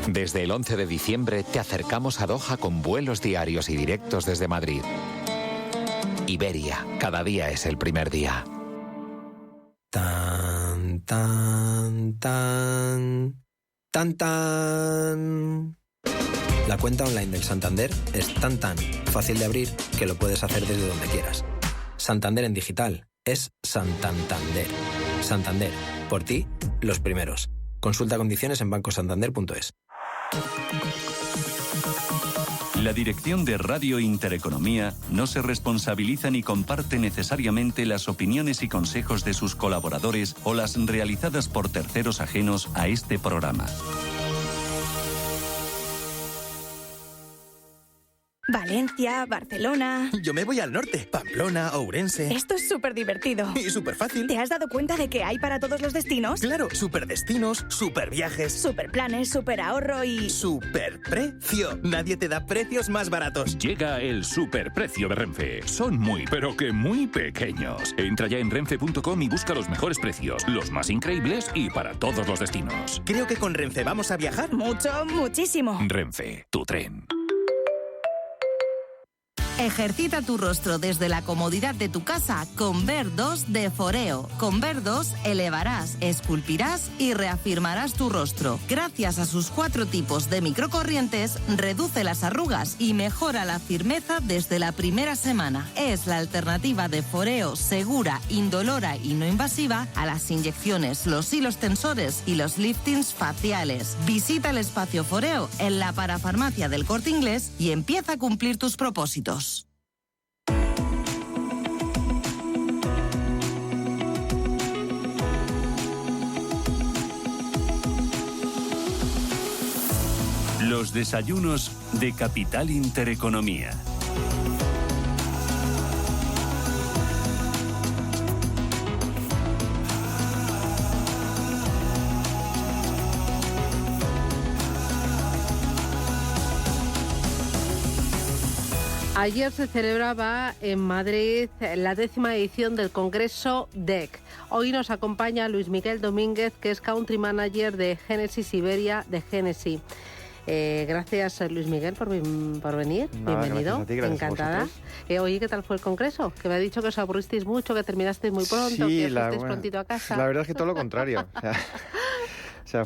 Desde el 11 de diciembre te acercamos a Doha con vuelos diarios y directos desde Madrid. Iberia, cada día es el primer día. Tan, tan, tan, tan, tan. La cuenta online del Santander es tan fácil de abrir que lo puedes hacer desde donde quieras. Santander en digital es Santander. Santander, por ti, los primeros. Consulta condiciones en bancosantander.es. La dirección de Radio Intereconomía no se responsabiliza ni comparte necesariamente las opiniones y consejos de sus colaboradores o las realizadas por terceros ajenos a este programa. Valencia, Barcelona... Yo me voy al norte, Pamplona, Ourense... Esto es súper divertido. Y súper fácil. ¿Te has dado cuenta de que hay para todos los destinos? Claro, súper destinos, súper viajes... Súper planes, súper ahorro y... ¡Súper precio! Nadie te da precios más baratos. Llega el superprecio de Renfe. Son muy, pero que muy pequeños. Entra ya en renfe.com y busca los mejores precios, los más increíbles y para todos los destinos. Creo que con Renfe vamos a viajar. Mucho, muchísimo. Renfe, tu tren. Ejercita tu rostro desde la comodidad de tu casa con Ver2 de Foreo. Con Ver2 elevarás, esculpirás y reafirmarás tu rostro. Gracias a sus 4 tipos de microcorrientes, reduce las arrugas y mejora la firmeza desde la primera semana. Es la alternativa de Foreo segura, indolora y no invasiva a las inyecciones, los hilos tensores y los liftings faciales. Visita el espacio Foreo en la parafarmacia del Corte Inglés y empieza a cumplir tus propósitos. Los desayunos de Capital Intereconomía. Ayer se celebraba en Madrid la 10ª edición del Congreso DEC. Hoy nos acompaña Luis Miguel Domínguez, que es Country Manager de Génesis Iberia de Génesis. Gracias, Luis Miguel, por venir. Nada, bienvenido. Gracias a ti, gracias. Encantada. Oye, ¿qué tal fue el Congreso? Que me ha dicho que os aburristeis mucho, que terminasteis muy pronto, sí, que fuisteis prontito a casa. La verdad es que todo lo contrario. O sea,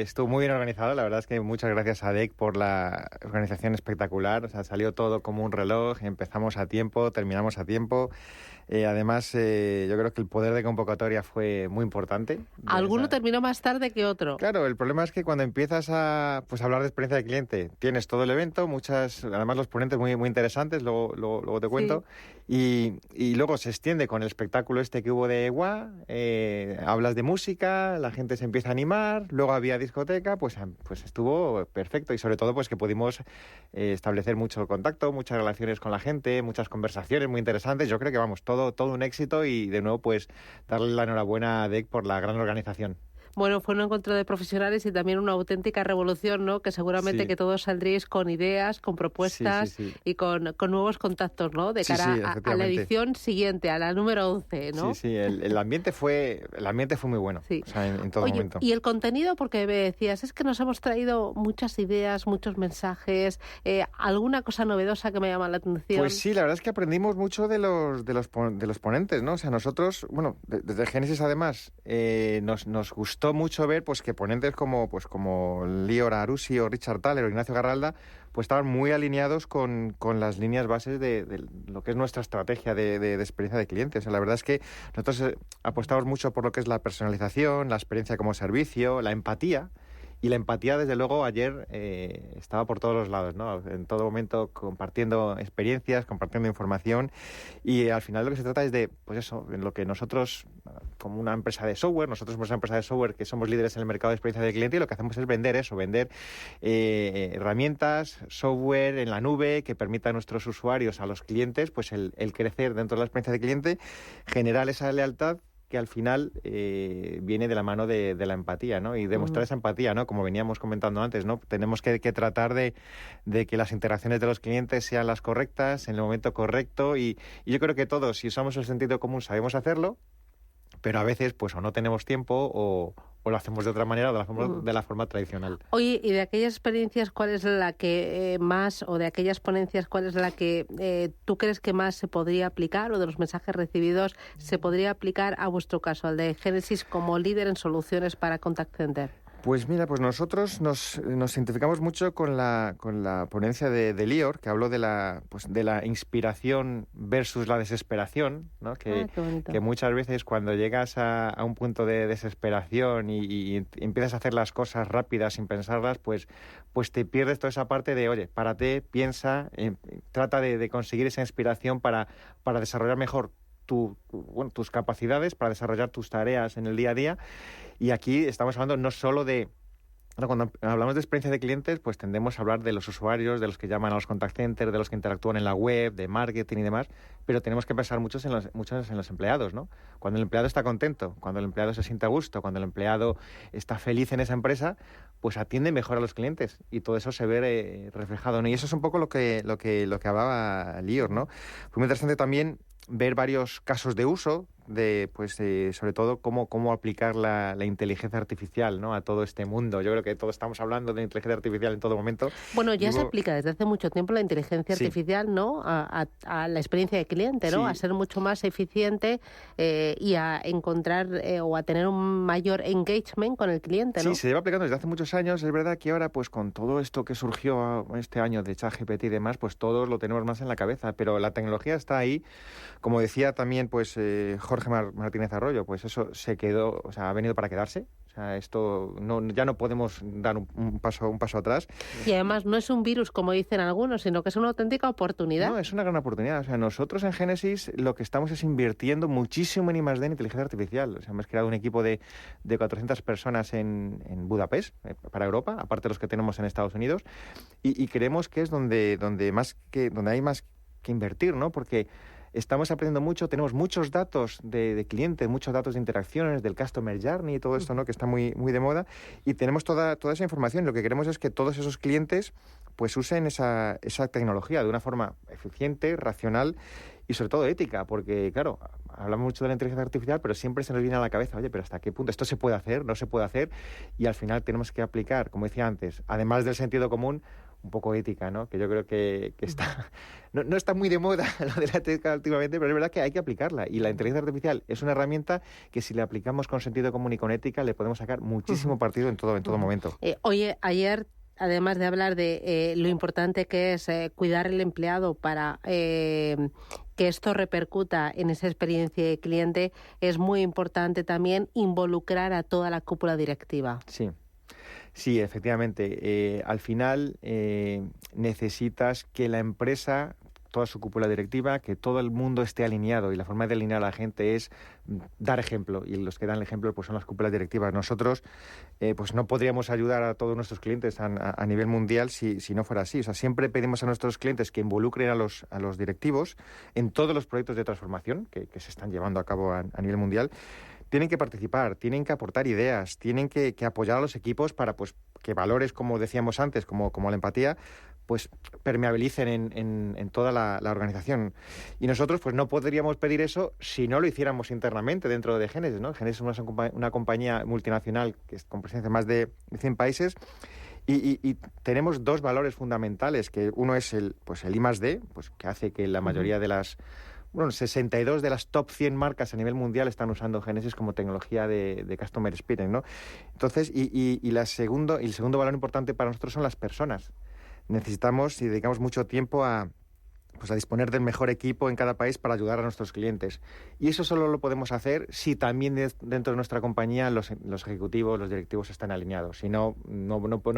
estuvo muy bien organizado. La verdad es que muchas gracias a DEC por la organización espectacular. O sea, salió todo como un reloj. Empezamos a tiempo, terminamos a tiempo. Además, yo creo que el poder de convocatoria fue muy importante. Alguno terminó más tarde que otro. Claro, el problema es que cuando empiezas a hablar de experiencia de cliente, tienes todo el evento, además los ponentes muy, muy interesantes, luego te cuento, sí. y luego se extiende con el espectáculo este que hubo de EWA, hablas de música, la gente se empieza a animar, luego había discoteca, pues estuvo perfecto y sobre todo pues que pudimos establecer mucho contacto, muchas relaciones con la gente, muchas conversaciones muy interesantes. Yo creo que todo un éxito y de nuevo pues darle la enhorabuena a DEC por la gran organización. Bueno, fue un encuentro de profesionales y también una auténtica revolución, ¿no? Que seguramente que todos saldríais con ideas, con propuestas y con nuevos contactos, ¿no? De cara a la edición siguiente, a la número 11, ¿no? Sí, el ambiente fue muy bueno, o sea, en todo momento. Y el contenido, porque me decías, es que nos hemos traído muchas ideas, muchos mensajes, alguna cosa novedosa que me llama la atención. Pues sí, la verdad es que aprendimos mucho de los ponentes, ¿no? O sea, nosotros, bueno, desde Génesis además, nos gustó mucho ver pues que ponentes como Lior Arusi o Richard Thaler o Ignacio Garralda pues estaban muy alineados con las líneas bases de lo que es nuestra estrategia de experiencia de clientes. O sea, la verdad es que nosotros apostamos mucho por lo que es la personalización, la experiencia como servicio, la empatía. Y la empatía, desde luego, ayer estaba por todos los lados, ¿no? En todo momento compartiendo experiencias, compartiendo información. Y al final lo que se trata es de, pues eso, en lo que nosotros, como una empresa de software, nosotros somos una empresa de software que somos líderes en el mercado de experiencia de cliente y lo que hacemos es vender herramientas, software en la nube que permita a nuestros usuarios, a los clientes, pues el crecer dentro de la experiencia de cliente, generar esa lealtad que al final viene de la mano de la empatía, ¿no? Y demostrar esa empatía, ¿no? Como veníamos comentando antes, ¿no? Tenemos que tratar de que las interacciones de los clientes sean las correctas, en el momento correcto, y yo creo que todos, si usamos el sentido común, sabemos hacerlo, pero a veces pues o no tenemos tiempo o o lo hacemos de otra manera o de la forma tradicional. Oye, y de aquellas experiencias, ¿cuál es la que más, o de aquellas ponencias, cuál es la que tú crees que más se podría aplicar, o de los mensajes recibidos se podría aplicar a vuestro caso, al de Génesis como líder en soluciones para contact center? Pues mira, pues nosotros nos identificamos mucho con la ponencia de Lior, que habló de la inspiración versus la desesperación, ¿no? Que muchas veces cuando llegas a un punto de desesperación y empiezas a hacer las cosas rápidas sin pensarlas, pues te pierdes toda esa parte de, oye, párate, piensa, trata de conseguir esa inspiración para desarrollar mejor tus capacidades, para desarrollar tus tareas en el día a día. Y aquí estamos hablando no solo de... Cuando hablamos de experiencia de clientes, pues tendemos a hablar de los usuarios, de los que llaman a los contact centers, de los que interactúan en la web, de marketing y demás, pero tenemos que pensar mucho en los empleados, ¿no? Cuando el empleado está contento, cuando el empleado se siente a gusto, cuando el empleado está feliz en esa empresa, pues atiende mejor a los clientes y todo eso se ve reflejado, ¿no? Y eso es un poco lo que hablaba Lior, ¿no? Fue muy interesante también ver varios casos de uso sobre todo cómo aplicar la inteligencia artificial, ¿no? A todo este mundo. Yo creo que todos estamos hablando de inteligencia artificial en todo momento. Bueno, ya se aplica desde hace mucho tiempo la inteligencia artificial, ¿no? A la experiencia de cliente, ¿no? Sí. A ser mucho más eficiente y a encontrar o a tener un mayor engagement con el cliente, ¿no? Sí, se lleva aplicando desde hace muchos años. Es verdad que ahora, pues con todo esto que surgió este año de ChatGPT y demás, pues todos lo tenemos más en la cabeza, pero la tecnología está ahí. Como decía también, pues Jorge Martínez Arroyo, pues eso se quedó, o sea, ha venido para quedarse. O sea, esto ya no podemos dar un paso atrás. Y además no es un virus, como dicen algunos, sino que es una auténtica oportunidad. No, es una gran oportunidad. O sea, nosotros en Génesis lo que estamos es invirtiendo muchísimo en I+D en inteligencia artificial. O sea, hemos creado un equipo de 400 personas en Budapest, para Europa, aparte de los que tenemos en Estados Unidos, y creemos que es donde hay más que invertir, ¿no? Porque estamos aprendiendo mucho, tenemos muchos datos de clientes, muchos datos de interacciones, del Customer Journey y todo esto, ¿no? Que está muy, muy de moda, y tenemos toda esa información. Lo que queremos es que todos esos clientes pues usen esa tecnología de una forma eficiente, racional y sobre todo ética, porque claro, hablamos mucho de la inteligencia artificial, pero siempre se nos viene a la cabeza, oye, pero ¿hasta qué punto esto se puede hacer, no se puede hacer? Y al final tenemos que aplicar, como decía antes, además del sentido común, un poco ética, ¿no? Que yo creo que está no está muy de moda lo de la ética últimamente, pero es verdad que hay que aplicarla. Y la inteligencia artificial es una herramienta que si la aplicamos con sentido común y con ética le podemos sacar muchísimo partido en todo momento. Oye, ayer, además de hablar de lo importante que es cuidar el empleado para que esto repercuta en esa experiencia de cliente, es muy importante también involucrar a toda la cúpula directiva. Sí, efectivamente. Al final necesitas que la empresa, toda su cúpula directiva, que todo el mundo esté alineado, y la forma de alinear a la gente es dar ejemplo, y los que dan el ejemplo pues son las cúpulas directivas. Nosotros pues no podríamos ayudar a todos nuestros clientes a nivel mundial si no fuera así. O sea, siempre pedimos a nuestros clientes que involucren a los directivos en todos los proyectos de transformación que se están llevando a cabo a nivel mundial. Tienen que participar, tienen que aportar ideas, tienen que apoyar a los equipos para pues que valores, como decíamos antes, como la empatía, pues permeabilicen en toda la organización. Y nosotros pues no podríamos pedir eso si no lo hiciéramos internamente dentro de Génesis, ¿no? Génesis es una compañía multinacional que es con presencia en más de 100 países y tenemos dos valores fundamentales, que uno es el I+D, pues que hace que la mayoría de las... 62 de las top 100 marcas a nivel mundial están usando Génesis como tecnología de Customer Experience, ¿no? Entonces, el segundo valor importante para nosotros son las personas. Necesitamos y dedicamos mucho tiempo a disponer del mejor equipo en cada país para ayudar a nuestros clientes. Y eso solo lo podemos hacer si también dentro de nuestra compañía los ejecutivos, los directivos están alineados. Si no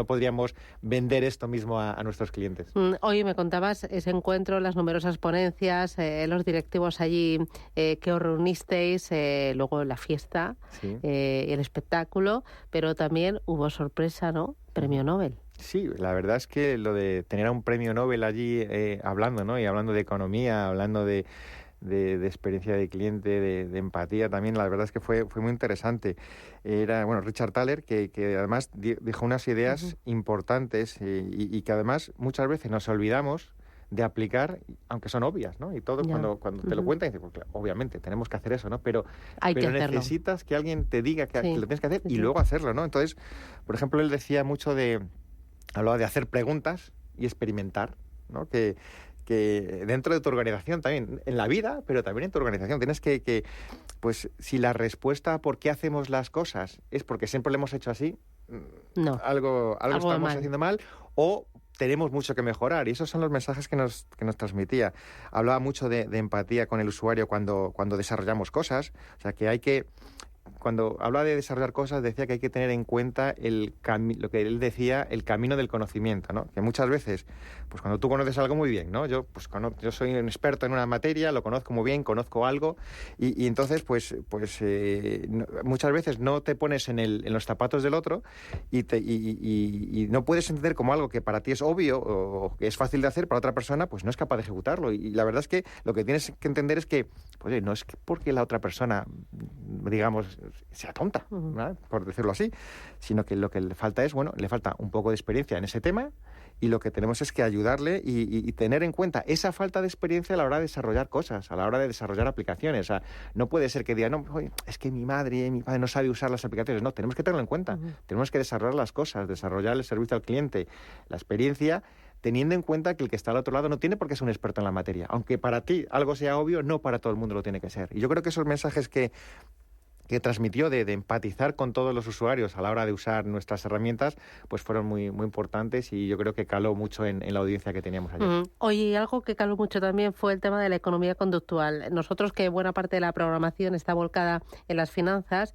podríamos vender esto mismo a nuestros clientes. Oye, me contabas ese encuentro, las numerosas ponencias, los directivos allí que os reunisteis, luego la fiesta, el espectáculo, pero también hubo sorpresa, ¿no? Premio Nobel. Sí, la verdad es que lo de tener a un premio Nobel allí hablando, ¿no? Y hablando de economía, hablando de experiencia de cliente, de empatía también, la verdad es que fue muy interesante. Era, Richard Thaler, que además dijo unas ideas importantes y que además muchas veces nos olvidamos de aplicar, aunque son obvias, ¿no? Y todo cuando te lo cuentan, dices, pues, claro, obviamente, tenemos que hacer eso, ¿no? Pero necesitas que alguien te diga que lo tienes que hacer y luego hacerlo, ¿no? Entonces, por ejemplo, él decía mucho hablaba de hacer preguntas y experimentar, ¿no? Que dentro de tu organización también, en la vida, pero también en tu organización, tienes que pues si la respuesta a por qué hacemos las cosas es porque siempre lo hemos hecho así, algo estamos haciendo mal, o tenemos mucho que mejorar, y esos son los mensajes que nos transmitía. Hablaba mucho de empatía con el usuario cuando desarrollamos cosas, o sea, que hay que... Cuando hablaba de desarrollar cosas, decía que hay que tener en cuenta lo que él decía, el camino del conocimiento, ¿no? Que muchas veces, pues cuando tú conoces algo muy bien, ¿no? Yo soy un experto en una materia, lo conozco muy bien, conozco algo, y entonces, muchas veces no te pones en los zapatos del otro y no puedes entender como algo que para ti es obvio o que es fácil de hacer, para otra persona, pues no es capaz de ejecutarlo. Y la verdad es que lo que tienes que entender es que, pues no es que porque la otra persona, digamos, sea tonta, ¿no? Por decirlo así, sino que lo que le falta es, le falta un poco de experiencia en ese tema, y lo que tenemos es que ayudarle y tener en cuenta esa falta de experiencia a la hora de desarrollar cosas, a la hora de desarrollar aplicaciones. O sea, no puede ser que diga, no, oye, es que mi madre no sabe usar las aplicaciones. No, tenemos que tenerlo en cuenta. Tenemos que desarrollar las cosas, desarrollar el servicio al cliente, la experiencia, teniendo en cuenta que el que está al otro lado no tiene por qué ser un experto en la materia. Aunque para ti algo sea obvio, no para todo el mundo lo tiene que ser. Y yo creo que esos mensajes que transmitió de empatizar con todos los usuarios a la hora de usar nuestras herramientas, pues fueron muy, muy importantes, y yo creo que caló mucho en la audiencia que teníamos ayer. Oye, algo que caló mucho también fue el tema de la economía conductual. Nosotros, que buena parte de la programación está volcada en las finanzas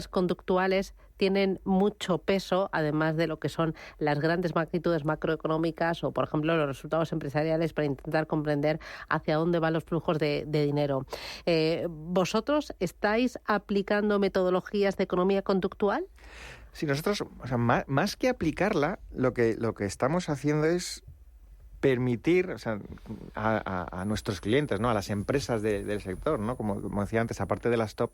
conductuales tienen mucho peso, además de lo que son las grandes magnitudes macroeconómicas o, por ejemplo, los resultados empresariales, para intentar comprender hacia dónde van los flujos de dinero. ¿Vosotros estáis aplicando metodologías de economía conductual? Sí, nosotros, más que aplicarla, lo que estamos haciendo es permitir, a nuestros clientes, ¿no? A las empresas del sector, ¿no? Como decía antes, aparte de las top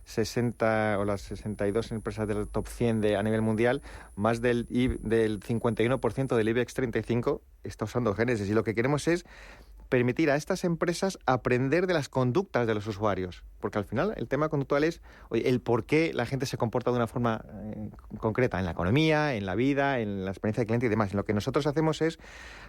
60 o las 62 empresas del top 100 a nivel mundial, más del 51% del IBEX 35 está usando Génesis, y lo que queremos es permitir a estas empresas aprender de las conductas de los usuarios, porque al final el tema conductual es el por qué la gente se comporta de una forma concreta en la economía, en la vida, en la experiencia del cliente y demás. Y lo que nosotros hacemos es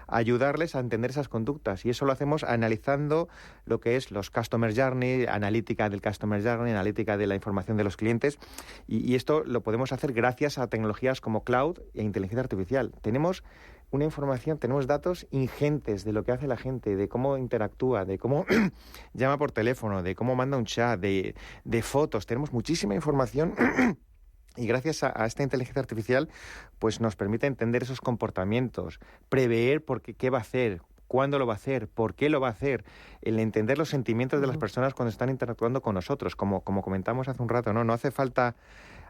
ayudarles a entender esas conductas, y eso lo hacemos analizando lo que es los Customer Journey, analítica del Customer Journey, analítica de la información de los clientes, y esto lo podemos hacer gracias a tecnologías como cloud e inteligencia artificial. Tenemos una información, tenemos datos ingentes de lo que hace la gente, de cómo interactúa, de cómo llama por teléfono, de cómo manda un chat, de fotos. Tenemos muchísima información y gracias a esta inteligencia artificial pues nos permite entender esos comportamientos, prever qué va a hacer, cuándo lo va a hacer, por qué lo va a hacer, el entender los sentimientos de las personas cuando están interactuando con nosotros. Como comentamos hace un rato, no hace falta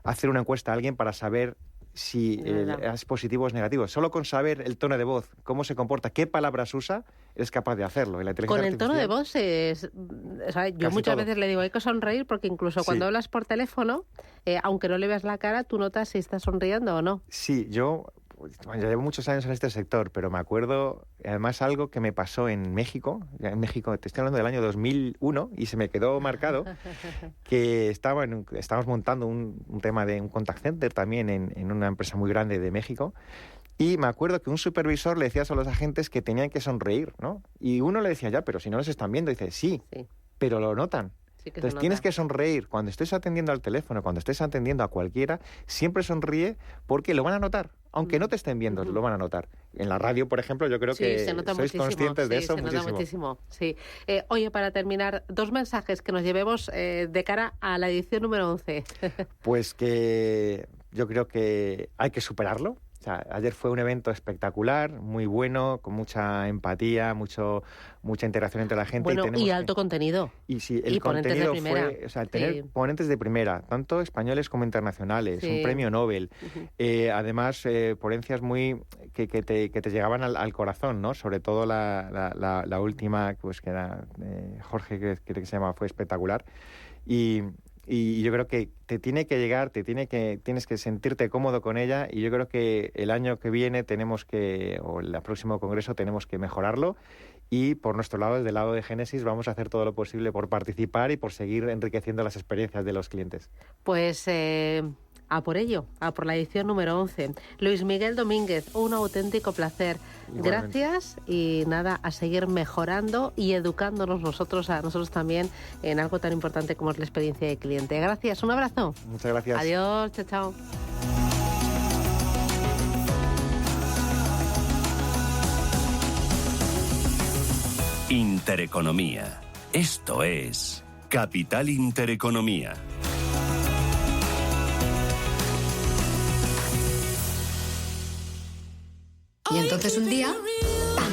hacer una encuesta a alguien para saber si es positivo o es negativo. Solo con saber el tono de voz, cómo se comporta, qué palabras usa, eres capaz de hacerlo. Y la inteligencia con el tono de voz yo muchas veces le digo, hay que sonreír, porque incluso cuando hablas por teléfono, aunque no le veas la cara, tú notas si estás sonriendo o no. Sí, yo llevo muchos años en este sector, pero me acuerdo además algo que me pasó en México. En México, te estoy hablando del año 2001, y se me quedó marcado que estábamos montando un tema de un contact center también en una empresa muy grande de México, y me acuerdo que un supervisor le decía a los agentes que tenían que sonreír, ¿no? Y uno le decía, ya, pero si no los están viendo, dice, sí. Pero lo notan. Entonces tienes que sonreír cuando estés atendiendo al teléfono, cuando estés atendiendo a cualquiera, siempre sonríe, porque lo van a notar, aunque no te estén viendo, lo van a notar. En la radio, por ejemplo, yo creo que sois conscientes de eso muchísimo. Nota muchísimo, sí. Oye, para terminar, 2 mensajes que nos llevemos de cara a la edición número 11. Pues que yo creo que hay que superarlo. O sea, ayer fue un evento espectacular, muy bueno, con mucha empatía, mucha interacción entre la gente. Bueno, y alto contenido. Y sí, el contenido fue, tener ponentes de primera, tanto españoles como internacionales, un premio Nobel. Además, ponencias que te llegaban al corazón, ¿no? Sobre todo la última, pues que era Jorge, que se llama, fue espectacular. Y y yo creo que te tiene que llegar, tienes que sentirte cómodo con ella, y yo creo que el año que viene o el próximo congreso tenemos que mejorarlo, y por nuestro lado, del lado de Génesis, vamos a hacer todo lo posible por participar y por seguir enriqueciendo las experiencias de los clientes. Pues a por ello, a por la edición número 11. Luis Miguel Domínguez, un auténtico placer. Igualmente. Gracias, y nada, a seguir mejorando y educándonos a nosotros también en algo tan importante como es la experiencia de cliente. Gracias, un abrazo. Muchas gracias. Adiós, chao, chao. Intereconomía. Esto es Capital Intereconomía. Y entonces un día, ¡pam!,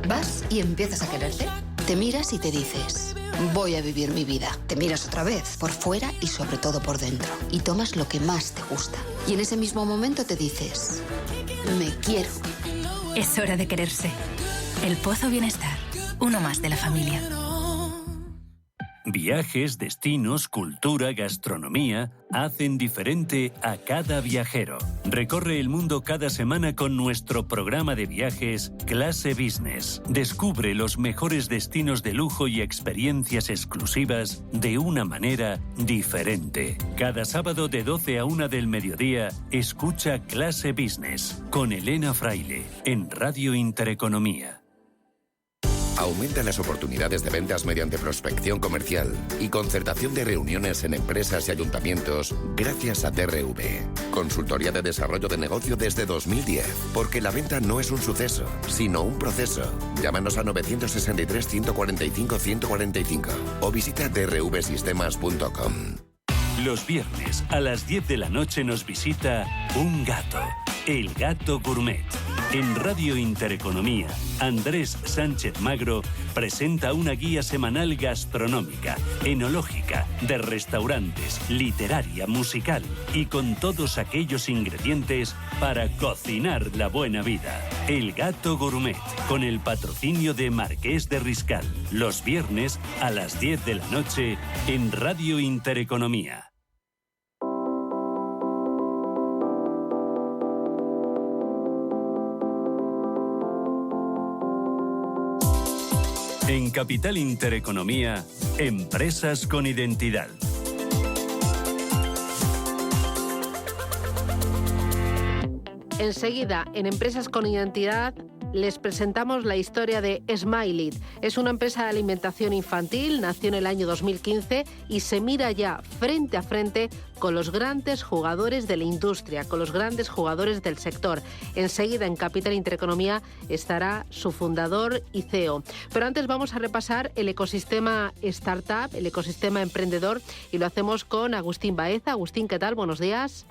vas y empiezas a quererte. Te miras y te dices, voy a vivir mi vida. Te miras otra vez, por fuera y sobre todo por dentro. Y tomas lo que más te gusta. Y en ese mismo momento te dices, me quiero. Es hora de quererse. El Pozo Bienestar, uno más de la familia. Viajes, destinos, cultura, gastronomía hacen diferente a cada viajero. Recorre el mundo cada semana con nuestro programa de viajes Clase Business. Descubre los mejores destinos de lujo y experiencias exclusivas de una manera diferente. Cada sábado de 12 a 1 del mediodía, escucha Clase Business con Elena Fraile en Radio Intereconomía. Aumenta las oportunidades de ventas mediante prospección comercial y concertación de reuniones en empresas y ayuntamientos gracias a DRV. Consultoría de desarrollo de negocio desde 2010. Porque la venta no es un suceso, sino un proceso. Llámanos a 963-145-145 o visita drvsistemas.com. Los viernes a las 10 de la noche nos visita un gato, el Gato Gourmet. En Radio Intereconomía, Andrés Sánchez Magro presenta una guía semanal gastronómica, enológica, de restaurantes, literaria, musical y con todos aquellos ingredientes para cocinar la buena vida. El Gato Gourmet, con el patrocinio de Marqués de Riscal. Los viernes a las 10 de la noche en Radio Intereconomía. En Capital Intereconomía, empresas con identidad. Enseguida, en Empresas con Identidad, les presentamos la historia de Smile It. Es una empresa de alimentación infantil, nació en el año 2015 y se mira ya frente a frente con los grandes jugadores de la industria, con los grandes jugadores del sector. Enseguida, en Capital Intereconomía, estará su fundador y CEO. Pero antes vamos a repasar el ecosistema startup, el ecosistema emprendedor, y lo hacemos con Agustín Baeza. Agustín, ¿qué tal? Buenos días.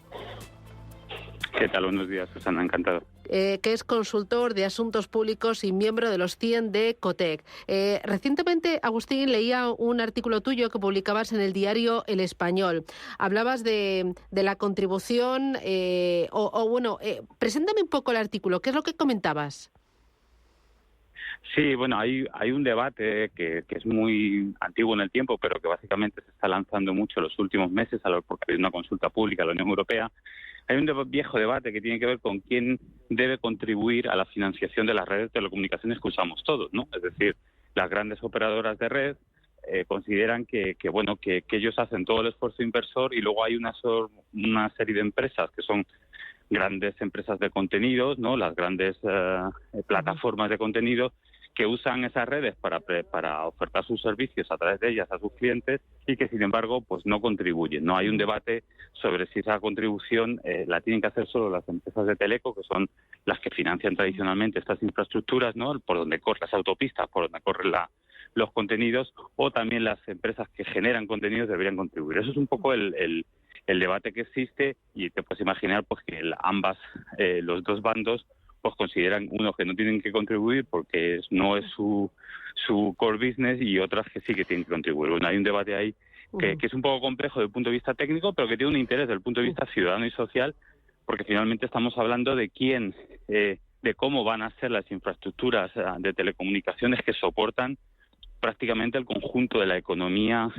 ¿Qué tal? Buenos días, Susana, encantado. Que es consultor de asuntos públicos y miembro de los 100 de Cotec. Recientemente, Agustín, leía un artículo tuyo que publicabas en el diario El Español. Hablabas de la contribución, preséntame un poco el artículo. ¿Qué es lo que comentabas? Sí, bueno, hay un debate que es muy antiguo en el tiempo, pero que básicamente se está lanzando mucho en los últimos meses, porque hay una consulta pública a la Unión Europea. Hay un viejo debate que tiene que ver con quién debe contribuir a la financiación de las redes de telecomunicaciones que usamos todos, ¿no? Es decir, las grandes operadoras de red consideran que ellos hacen todo el esfuerzo inversor, y luego hay una serie de empresas que son grandes empresas de contenidos, ¿no? Las grandes plataformas de contenido, que usan esas redes para ofertar sus servicios a través de ellas a sus clientes, y que sin embargo pues no contribuyen. No hay un debate sobre si esa contribución la tienen que hacer solo las empresas de teleco, que son las que financian tradicionalmente estas infraestructuras, ¿no? Por donde corren las autopistas, por donde corren los contenidos, o también las empresas que generan contenidos deberían contribuir. Eso es un poco el debate que existe, y te puedes imaginar pues que los dos bandos pues consideran unos que no tienen que contribuir porque no es su core business, y otras que sí que tienen que contribuir. Bueno, hay un debate ahí que es un poco complejo desde el punto de vista técnico, pero que tiene un interés desde el punto de vista ciudadano y social, porque finalmente estamos hablando de de cómo van a ser las infraestructuras de telecomunicaciones que soportan prácticamente el conjunto de la economía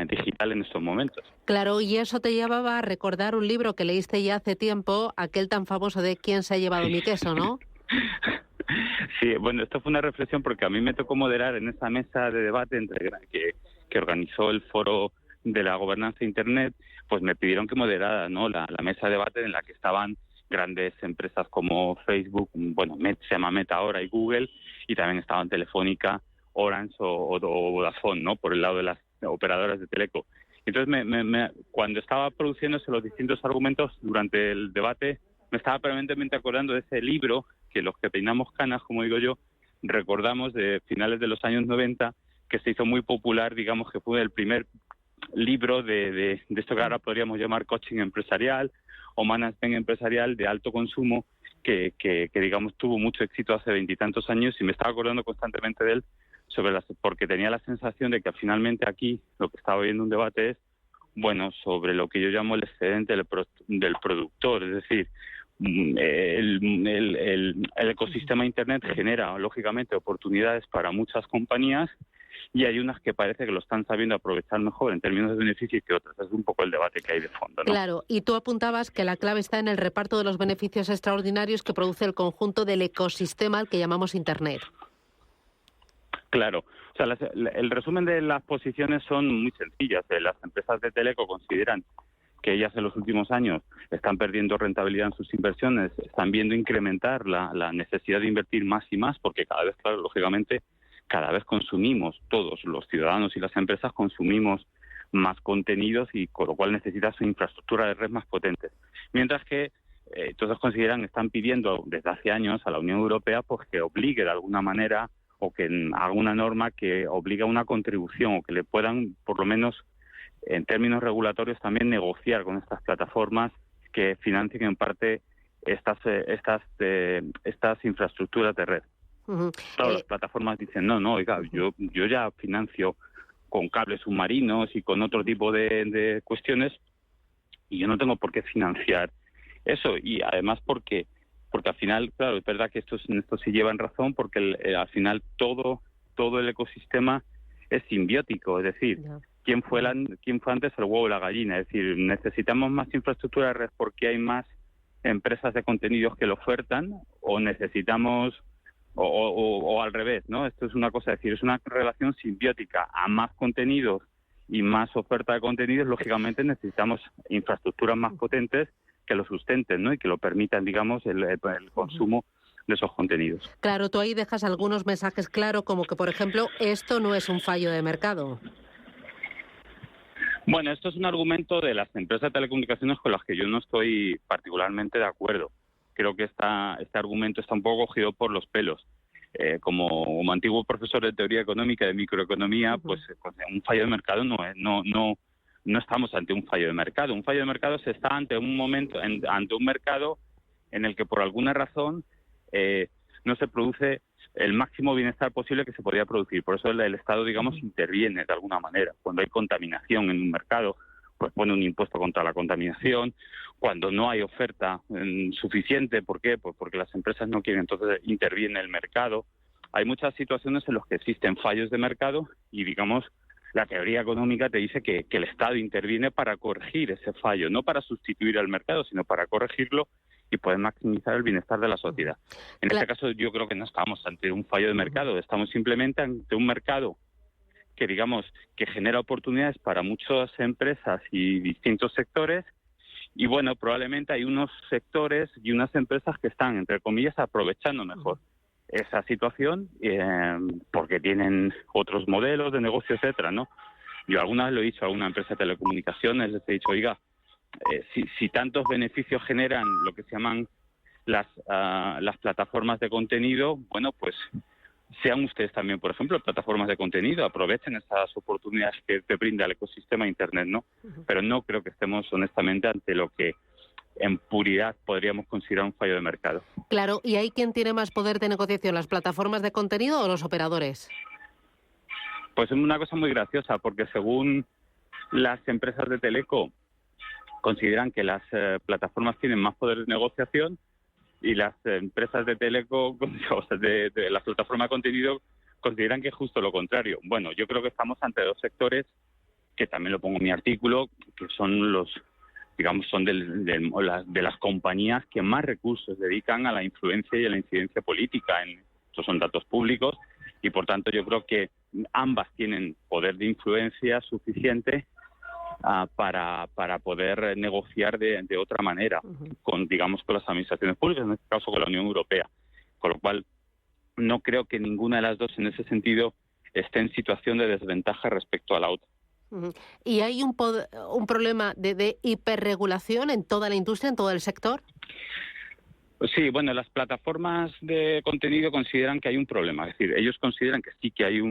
digital en estos momentos. Claro, y eso te llevaba a recordar un libro que leíste ya hace tiempo, aquel tan famoso de ¿Quién se ha llevado mi queso?, ¿no? Sí, bueno, esto fue una reflexión porque a mí me tocó moderar en esa mesa de debate que organizó el Foro de la Gobernanza de Internet. Pues me pidieron que moderara, ¿no?, la mesa de debate en la que estaban grandes empresas como Facebook, bueno, se llama Meta ahora, y Google, y también estaban Telefónica, Orange o Vodafone, ¿no?, por el lado de las operadoras de teleco. Entonces, cuando estaba produciéndose los distintos argumentos durante el debate, me estaba permanentemente acordando de ese libro que los que peinamos canas, como digo yo, recordamos de finales de los años 90, que se hizo muy popular, digamos que fue el primer libro de esto que ahora podríamos llamar coaching empresarial o management empresarial de alto consumo, que digamos tuvo mucho éxito hace 20 y tantos años, y me estaba acordando constantemente de él porque tenía la sensación de que finalmente aquí lo que estaba viendo un debate es, bueno, sobre lo que yo llamo el excedente del productor, es decir, el ecosistema Internet genera, lógicamente, oportunidades para muchas compañías, y hay unas que parece que lo están sabiendo aprovechar mejor en términos de beneficios que otras. Es un poco el debate que hay de fondo, ¿no? Claro, y tú apuntabas que la clave está en el reparto de los beneficios extraordinarios que produce el conjunto del ecosistema al que llamamos Internet. Claro, o sea, el resumen de las posiciones son muy sencillas. Las empresas de teleco consideran que ellas en los últimos años están perdiendo rentabilidad en sus inversiones, están viendo incrementar la necesidad de invertir más y más, porque cada vez, claro, lógicamente, cada vez consumimos, todos los ciudadanos y las empresas consumimos más contenidos, y con lo cual necesitas una infraestructura de red más potente. Mientras que todos están pidiendo desde hace años a la Unión Europea pues que obligue de alguna manera, o que haga una norma que obliga a una contribución, o que le puedan, por lo menos en términos regulatorios, también negociar con estas plataformas que financien en parte estas infraestructuras de red. Uh-huh. Todas las plataformas dicen, no, oiga, yo ya financio con cables submarinos y con otro tipo de cuestiones, y yo no tengo por qué financiar eso. Y además porque al final, claro, es verdad que esto sí llevan razón, porque al final todo el ecosistema es simbiótico, es decir, ¿quién fue antes, el huevo o la gallina? Es decir, necesitamos más infraestructura de red porque hay más empresas de contenidos que lo ofertan, o necesitamos, o al revés, ¿no? Esto es una cosa, es decir, es una relación simbiótica. A más contenidos y más oferta de contenidos, lógicamente necesitamos infraestructuras más potentes que lo sustenten, ¿no?, y que lo permitan, digamos, el consumo de esos contenidos. Claro, tú ahí dejas algunos mensajes claros, como que, por ejemplo, esto no es un fallo de mercado. Bueno, esto es un argumento de las empresas de telecomunicaciones con las que yo no estoy particularmente de acuerdo. Creo que este argumento está un poco cogido por los pelos. Como antiguo profesor de teoría económica y de microeconomía, pues un fallo de mercado no estamos ante un fallo de mercado. Un fallo de mercado se está ante un mercado en el que por alguna razón no se produce el máximo bienestar posible que se podría producir. Por eso el Estado, digamos, interviene de alguna manera. Cuando hay contaminación en un mercado, pues pone un impuesto contra la contaminación. Cuando no hay oferta suficiente, ¿por qué? Pues porque las empresas no quieren, entonces interviene el mercado. Hay muchas situaciones en las que existen fallos de mercado y, digamos, la teoría económica te dice que el Estado interviene para corregir ese fallo, no para sustituir al mercado, sino para corregirlo y poder maximizar el bienestar de la sociedad. En este caso yo creo que no estamos ante un fallo de mercado, estamos simplemente ante un mercado que, digamos, que genera oportunidades para muchas empresas y distintos sectores, y bueno, probablemente hay unos sectores y unas empresas que están, entre comillas, aprovechando mejor esa situación porque tienen otros modelos de negocio, etcétera, ¿no? Yo alguna vez lo he dicho a una empresa de telecomunicaciones, les he dicho, oiga, si tantos beneficios generan lo que se llaman las plataformas de contenido, bueno, pues sean ustedes también, por ejemplo, plataformas de contenido, aprovechen esas oportunidades que te brinda el ecosistema Internet, ¿no? Pero no creo que estemos honestamente ante lo que en puridad podríamos considerar un fallo de mercado. Claro, ¿y hay quién tiene más poder de negociación, las plataformas de contenido o los operadores? Pues es una cosa muy graciosa, porque según las empresas de teleco consideran que las plataformas tienen más poder de negociación, y las empresas de teleco, o sea, de la plataforma de contenido, consideran que es justo lo contrario. Bueno, yo creo que estamos ante dos sectores que también lo pongo en mi artículo, que son los, digamos, son de las compañías que más recursos dedican a la influencia y a la incidencia política. Estos son datos públicos y, por tanto, yo creo que ambas tienen poder de influencia suficiente para poder negociar de otra manera con las administraciones públicas, en este caso con la Unión Europea. Con lo cual, no creo que ninguna de las dos en ese sentido esté en situación de desventaja respecto a la otra. ¿Y hay un problema de hiperregulación en toda la industria, en todo el sector? Sí, bueno, las plataformas de contenido consideran que hay un problema. Es decir, ellos consideran que sí que hay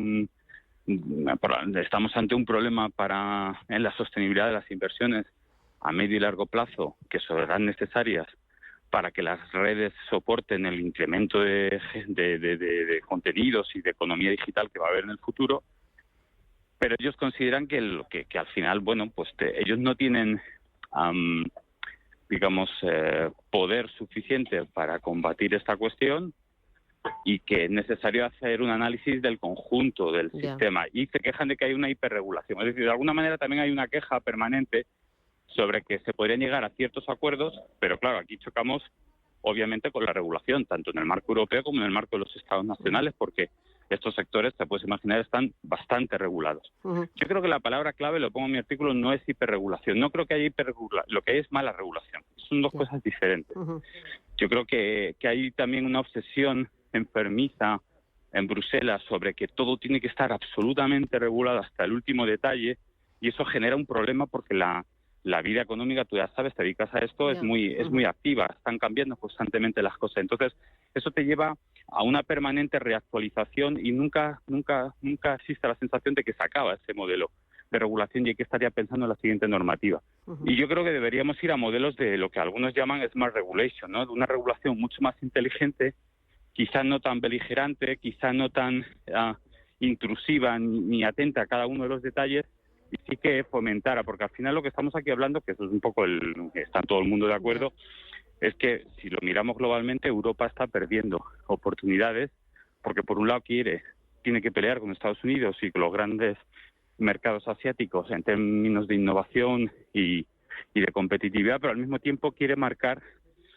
estamos ante un problema en la sostenibilidad de las inversiones a medio y largo plazo que serán necesarias para que las redes soporten el incremento de contenidos y de economía digital que va a haber en el futuro, pero ellos consideran que al final, ellos no tienen, poder suficiente para combatir esta cuestión y que es necesario hacer un análisis del conjunto del sistema. Y se quejan de que hay una hiperregulación. Es decir, de alguna manera también hay una queja permanente sobre que se podrían llegar a ciertos acuerdos, pero claro, aquí chocamos obviamente con la regulación, tanto en el marco europeo como en el marco de los Estados nacionales, porque estos sectores, te puedes imaginar, están bastante regulados. Yo creo que la palabra clave, lo pongo en mi artículo, no es hiperregulación. No creo que haya hiperregulación, lo que hay es mala regulación. Son dos cosas diferentes. Yo creo que hay también una obsesión enfermiza en Bruselas sobre que todo tiene que estar absolutamente regulado hasta el último detalle, y eso genera un problema porque la vida económica, tú ya sabes, te dedicas a esto, es muy activa, están cambiando constantemente las cosas. Entonces, eso te lleva a una permanente reactualización y nunca existe la sensación de que se acaba ese modelo de regulación y hay que estar ya pensando en la siguiente normativa. Y yo creo que deberíamos ir a modelos de lo que algunos llaman smart regulation, ¿no? De una regulación mucho más inteligente, quizá no tan beligerante, quizá no tan intrusiva ni atenta a cada uno de los detalles, y sí que fomentara, porque al final lo que estamos aquí hablando, que eso es un poco está todo el mundo de acuerdo, es que si lo miramos globalmente, Europa está perdiendo oportunidades, porque por un lado tiene que pelear con Estados Unidos y con los grandes mercados asiáticos en términos de innovación y de competitividad, pero al mismo tiempo quiere marcar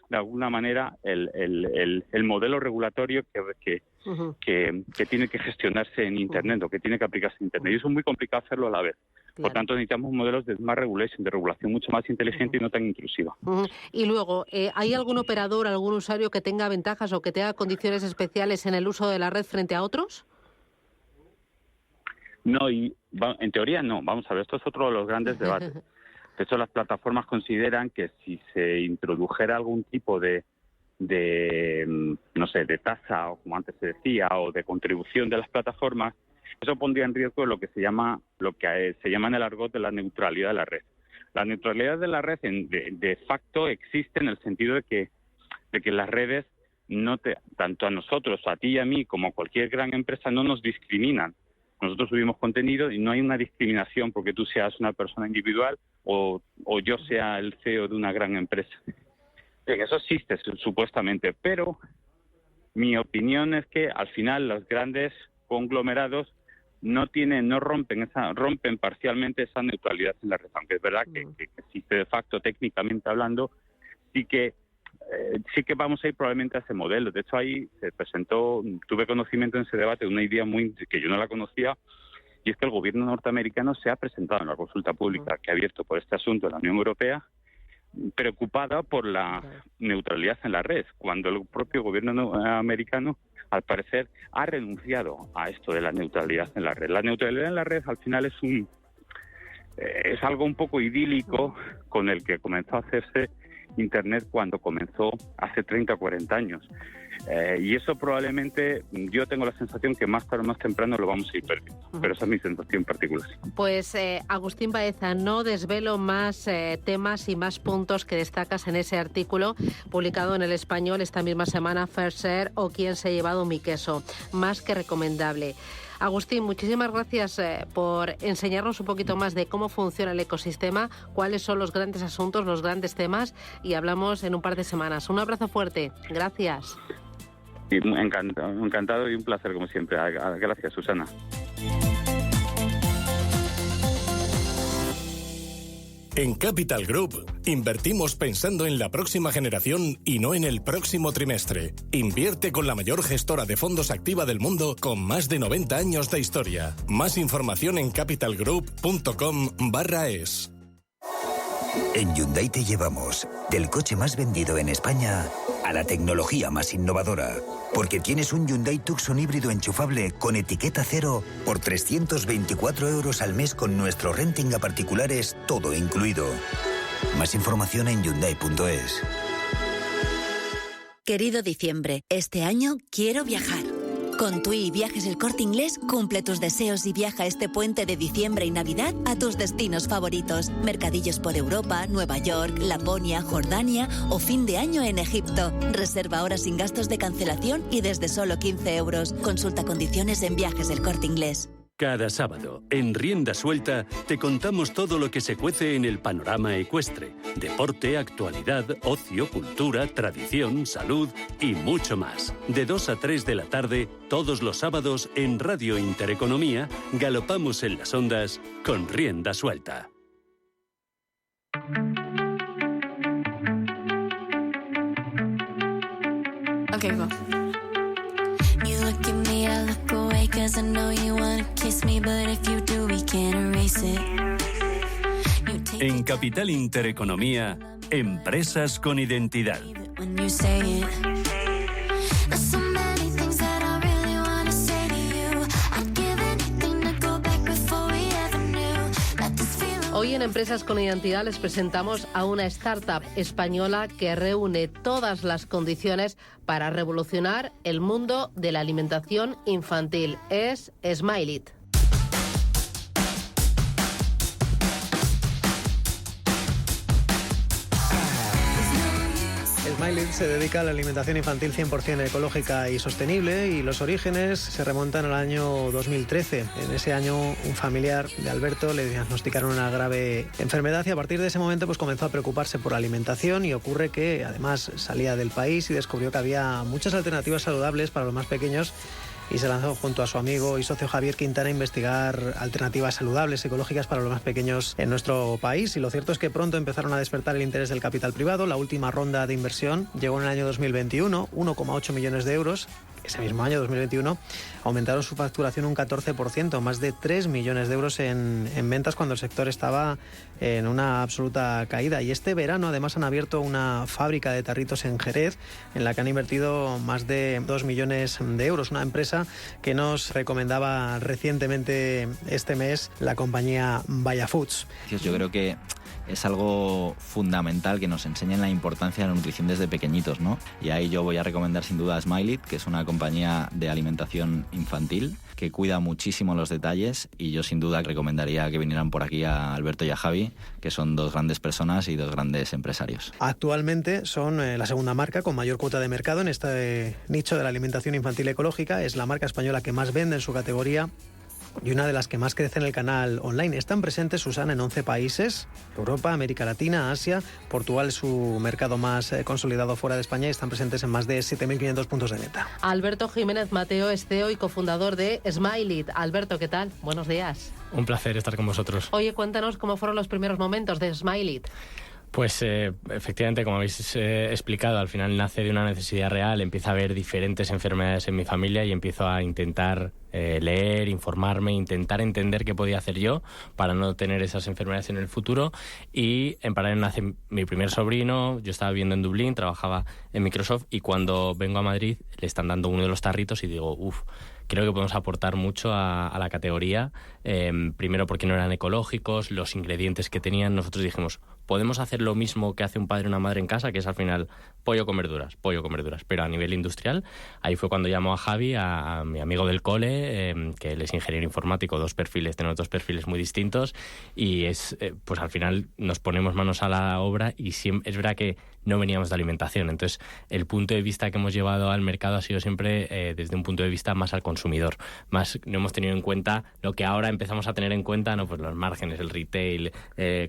de alguna manera el modelo regulatorio que tiene que gestionarse en Internet o que tiene que aplicarse en Internet. Y eso es muy complicado hacerlo a la vez. Por tanto, necesitamos modelos de smart regulation, de regulación mucho más inteligente y no tan intrusiva. Y luego, ¿hay algún operador, algún usuario que tenga ventajas o que tenga condiciones especiales en el uso de la red frente a otros? No, en teoría no. Vamos a ver, esto es otro de los grandes debates. De hecho, las plataformas consideran que si se introdujera algún tipo de tasa, o como antes se decía, o de contribución de las plataformas, eso pondría en riesgo lo que se llama en el argot de la neutralidad de la red. La neutralidad de la red de facto existe en el sentido de que las redes tanto a nosotros, a ti y a mí, como cualquier gran empresa, no nos discriminan. Nosotros subimos contenido y no hay una discriminación porque tú seas una persona individual o yo sea el CEO de una gran empresa. Bien, eso existe supuestamente, pero mi opinión es que al final los grandes conglomerados rompen parcialmente esa neutralidad en la red, aunque es verdad que existe de facto, técnicamente hablando, sí que vamos a ir probablemente a ese modelo. De hecho, ahí se presentó, tuve conocimiento en ese debate de una idea que yo no la conocía, y es que el gobierno norteamericano se ha presentado en la consulta pública que ha abierto por este asunto en la Unión Europea, preocupada por la neutralidad en la red, cuando el propio gobierno americano, al parecer, ha renunciado a esto de la neutralidad en la red. La neutralidad en la red, al final, es algo un poco idílico con el que comenzó a hacerse Internet cuando comenzó hace 30 o 40 años. Y eso probablemente, yo tengo la sensación que más tarde o más temprano lo vamos a ir perdiendo. Pero esa es mi sensación particular. Pues Agustín Baeza, no desvelo más temas y más puntos que destacas en ese artículo publicado en El Español esta misma semana, Fair Share o ¿Quién se ha llevado mi queso? Más que recomendable. Agustín, muchísimas gracias por enseñarnos un poquito más de cómo funciona el ecosistema, cuáles son los grandes asuntos, los grandes temas, y hablamos en un par de semanas. Un abrazo fuerte. Gracias. Y encantado y un placer como siempre. Gracias, Susana. En Capital Group, invertimos pensando en la próxima generación y no en el próximo trimestre. Invierte con la mayor gestora de fondos activa del mundo con más de 90 años de historia. Más información en capitalgroup.com/es. En Hyundai te llevamos del coche más vendido en España a la tecnología más innovadora. Porque tienes un Hyundai Tucson híbrido enchufable con etiqueta cero por 324 euros al mes con nuestro renting a particulares, todo incluido. Más información en Hyundai.es. Querido diciembre, este año quiero viajar. Con TUI Viajes El Corte Inglés, cumple tus deseos y viaja este puente de diciembre y Navidad a tus destinos favoritos. Mercadillos por Europa, Nueva York, Laponia, Jordania o fin de año en Egipto. Reserva ahora sin gastos de cancelación y desde solo 15 euros. Consulta condiciones en Viajes El Corte Inglés. Cada sábado, en Rienda Suelta, te contamos todo lo que se cuece en el panorama ecuestre. Deporte, actualidad, ocio, cultura, tradición, salud y mucho más. De 2 a 3 de la tarde, todos los sábados, en Radio Intereconomía, galopamos en las ondas con Rienda Suelta. Okay, go. You look at me, I look away, 'cause I know you wanna kiss me, but if you do, we can't erase it. En Capital Intereconomía, empresas con identidad. When you say it. There's so many things that I really wanna say to you. I'd give anything to go back before we ever knew. Let this feeling. Hoy en Empresas con Identidad les presentamos a una startup española que reúne todas las condiciones para revolucionar el mundo de la alimentación infantil. Es Smile-It. Smile-It se dedica a la alimentación infantil 100% ecológica y sostenible, y los orígenes se remontan al año 2013. En ese año un familiar de Alberto le diagnosticaron una grave enfermedad y a partir de ese momento pues comenzó a preocuparse por la alimentación, y ocurre que además salía del país y descubrió que había muchas alternativas saludables para los más pequeños, y se lanzó junto a su amigo y socio Javier Quintana a investigar alternativas saludables, ecológicas para los más pequeños en nuestro país. Y lo cierto es que pronto empezaron a despertar el interés del capital privado. La última ronda de inversión llegó en el año 2021, 1,8 millones de euros. Ese mismo año, 2021, aumentaron su facturación un 14%, más de 3 millones de euros en ventas cuando el sector estaba en una absoluta caída. Y este verano además han abierto una fábrica de tarritos en Jerez, en la que han invertido más de 2 millones de euros. Una empresa que nos recomendaba recientemente este mes la compañía Vaya Foods. Yo creo que es algo fundamental que nos enseñen la importancia de la nutrición desde pequeñitos, ¿no? Y ahí yo voy a recomendar sin duda a Smile-It, que es una compañía de alimentación infantil que cuida muchísimo los detalles, y yo sin duda recomendaría que vinieran por aquí a Alberto y a Javi, que son dos grandes personas y dos grandes empresarios. Actualmente son la segunda marca con mayor cuota de mercado en este nicho de la alimentación infantil ecológica. Es la marca española que más vende en su categoría y una de las que más crece en el canal online. Están presentes, Susana, en 11 países: Europa, América Latina, Asia. Portugal es su mercado más consolidado fuera de España, y están presentes en más de 7.500 puntos de venta. Alberto Jiménez Mateo es CEO y cofundador de Smile-It. Alberto, ¿qué tal? Buenos días. Un placer estar con vosotros. Oye, cuéntanos cómo fueron los primeros momentos de Smile-It. Pues efectivamente, como habéis explicado, al final nace de una necesidad real. Empieza a haber diferentes enfermedades en mi familia y empiezo a intentar leer, informarme, intentar entender qué podía hacer yo para no tener esas enfermedades en el futuro. Y en paralelo nace mi primer sobrino. Yo estaba viviendo en Dublín, trabajaba en Microsoft, y cuando vengo a Madrid le están dando uno de los tarritos y digo, creo que podemos aportar mucho a la categoría. Primero porque no eran ecológicos, los ingredientes que tenían. Nosotros dijimos, podemos hacer lo mismo que hace un padre o una madre en casa, que es al final pollo con verduras, pero a nivel industrial. Ahí fue cuando llamó a Javi, a mi amigo del cole, que él es ingeniero informático, tenemos dos perfiles muy distintos, y pues al final nos ponemos manos a la obra, y es verdad que no veníamos de alimentación. Entonces, el punto de vista que hemos llevado al mercado ha sido siempre desde un punto de vista más al consumidor. Más no hemos tenido en cuenta lo que ahora empezamos a tener en cuenta, pues los márgenes, el retail,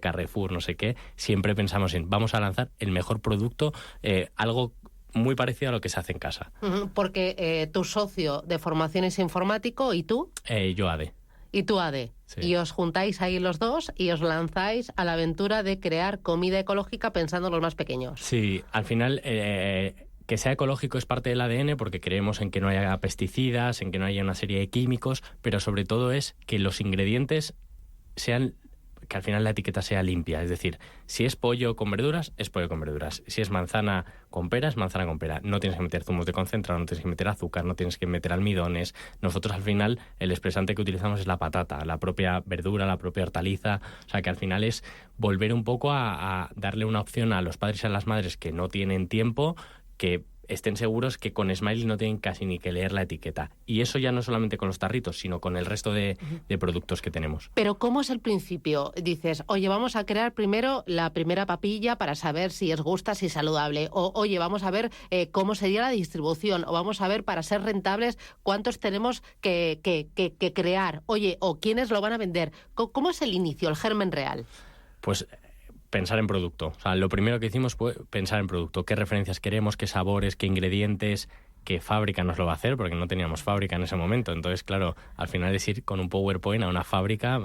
Carrefour, no sé qué. Siempre pensamos en, vamos a lanzar el mejor producto, algo muy parecido a lo que se hace en casa. Porque tu socio de formación es informático, ¿y tú? Yo ADE. Y tú ADE. Sí. Y os juntáis ahí los dos y os lanzáis a la aventura de crear comida ecológica pensando en los más pequeños. Sí, al final que sea ecológico es parte del ADN porque creemos en que no haya pesticidas, en que no haya una serie de químicos, pero sobre todo es que los ingredientes sean... que al final la etiqueta sea limpia, es decir, si es pollo con verduras, es pollo con verduras, si es manzana con pera, es manzana con pera, no tienes que meter zumos de concentrado, no tienes que meter azúcar, no tienes que meter almidones. Nosotros al final el expresante que utilizamos es la patata, la propia verdura, la propia hortaliza, o sea que al final es volver un poco a darle una opción a los padres y a las madres que no tienen tiempo, que estén seguros que con Smiley no tienen casi ni que leer la etiqueta. Y eso ya no solamente con los tarritos, sino con el resto de productos que tenemos. Pero ¿cómo es el principio? Dices, oye, vamos a crear primero la primera papilla para saber si es justa, si es saludable. O, oye, vamos a ver cómo sería la distribución. O vamos a ver, para ser rentables, cuántos tenemos que crear. Oye, o quiénes lo van a vender. ¿Cómo es el inicio, el germen real? Pues... pensar en producto. O sea, lo primero que hicimos fue pensar en producto. ¿Qué referencias queremos? ¿Qué sabores? ¿Qué ingredientes? ¿Qué fábrica nos lo va a hacer? Porque no teníamos fábrica en ese momento. Entonces, claro, al final es ir con un PowerPoint a una fábrica,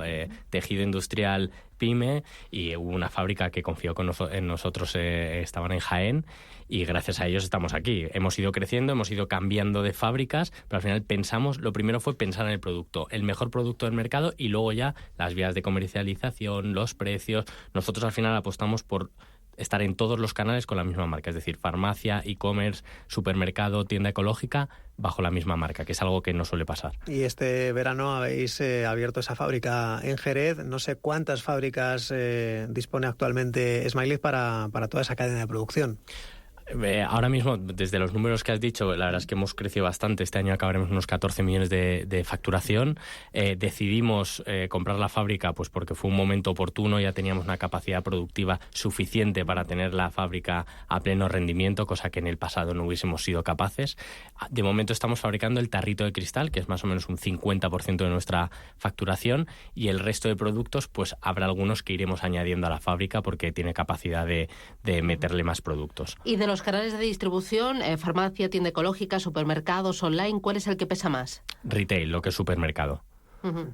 tejido industrial pyme, y hubo una fábrica que confió en nosotros, estaban en Jaén, y gracias a ellos estamos aquí. Hemos ido creciendo, hemos ido cambiando de fábricas, pero al final lo primero fue pensar en el producto, el mejor producto del mercado, y luego ya las vías de comercialización, los precios. Nosotros al final apostamos por estar en todos los canales con la misma marca, es decir, farmacia, e-commerce, supermercado, tienda ecológica, bajo la misma marca, que es algo que no suele pasar. Y este verano habéis abierto esa fábrica en Jerez. No sé cuántas fábricas dispone actualmente Smiley para toda esa cadena de producción. Ahora mismo, desde los números que has dicho, la verdad es que hemos crecido bastante. Este año acabaremos unos 14 millones de facturación. Decidimos comprar la fábrica pues porque fue un momento oportuno, ya teníamos una capacidad productiva suficiente para tener la fábrica a pleno rendimiento, cosa que en el pasado no hubiésemos sido capaces. De momento estamos fabricando el tarrito de cristal, que es más o menos un 50% de nuestra facturación, y el resto de productos, pues habrá algunos que iremos añadiendo a la fábrica porque tiene capacidad de meterle más productos. Y de los canales de distribución, farmacia, tienda ecológica, supermercados, online, ¿cuál es el que pesa más? Retail, lo que es supermercado.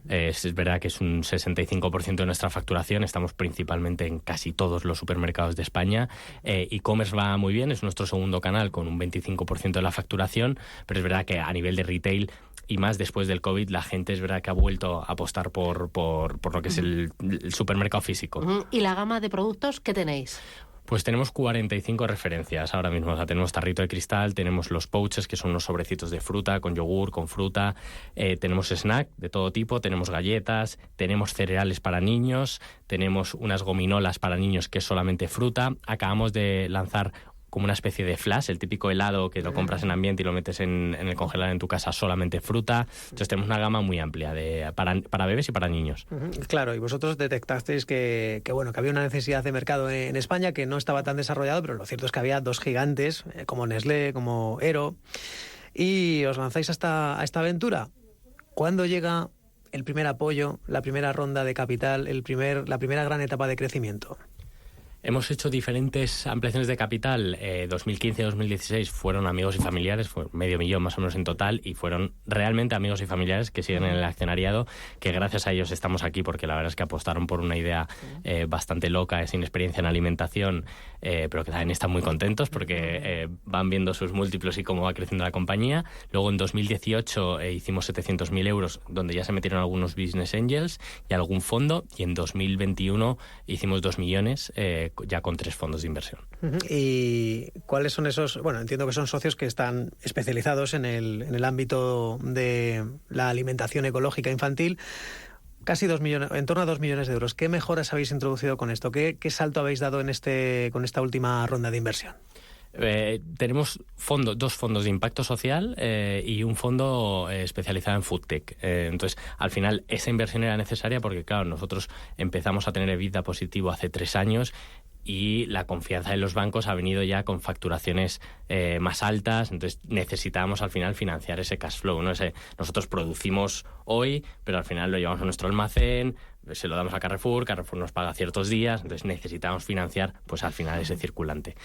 Es verdad que es un 65% de nuestra facturación. Estamos principalmente en casi todos los supermercados de España. E-commerce va muy bien, es nuestro segundo canal con un 25% de la facturación, pero es verdad que a nivel de retail, y más después del COVID, la gente es verdad que ha vuelto a apostar por lo que es el supermercado físico. ¿Y la gama de productos qué tenéis? Pues tenemos 45 referencias ahora mismo. O sea, tenemos tarrito de cristal, tenemos los pouches, que son unos sobrecitos de fruta, con yogur, con fruta. Tenemos snack de todo tipo, tenemos galletas, tenemos cereales para niños, tenemos unas gominolas para niños que es solamente fruta. Acabamos de lanzar como una especie de flash, el típico helado que lo compras en Ambiente y lo metes en el congelador en tu casa, solamente fruta. Entonces tenemos una gama muy amplia para bebés y para niños. Claro, y vosotros detectasteis que había una necesidad de mercado en España que no estaba tan desarrollado, pero lo cierto es que había dos gigantes, como Nestlé, como Ero, y os lanzáis a esta aventura. ¿Cuándo llega el primer apoyo, la primera ronda de capital, la primera gran etapa de crecimiento? Hemos hecho diferentes ampliaciones de capital. 2015-2016 fueron amigos y familiares, fue 500.000 más o menos en total, y fueron realmente amigos y familiares que siguen en el accionariado, que gracias a ellos estamos aquí, porque la verdad es que apostaron por una idea bastante loca, sin experiencia en alimentación, pero que también están muy contentos porque van viendo sus múltiplos y cómo va creciendo la compañía. Luego en 2018 hicimos 700.000 euros, donde ya se metieron algunos business angels y algún fondo, y en 2021 hicimos 2 millones ya con 3 fondos de inversión. ¿Y cuáles son esos? Bueno, entiendo que son socios que están especializados en el ámbito de la alimentación ecológica infantil. Casi 2 millones, en torno a 2 millones de euros. ¿Qué mejoras habéis introducido con esto? ¿Qué salto habéis dado con esta última ronda de inversión? Tenemos dos fondos de impacto social y un fondo especializado en food tech. Entonces, al final, esa inversión era necesaria porque, claro, nosotros empezamos a tener EBITDA positivo hace 3 años y la confianza de los bancos ha venido ya con facturaciones más altas. Entonces, necesitábamos al final financiar ese cash flow, ¿no? Nosotros producimos hoy, pero al final lo llevamos a nuestro almacén, se lo damos a Carrefour nos paga ciertos días, entonces necesitamos financiar pues al final ese circulante.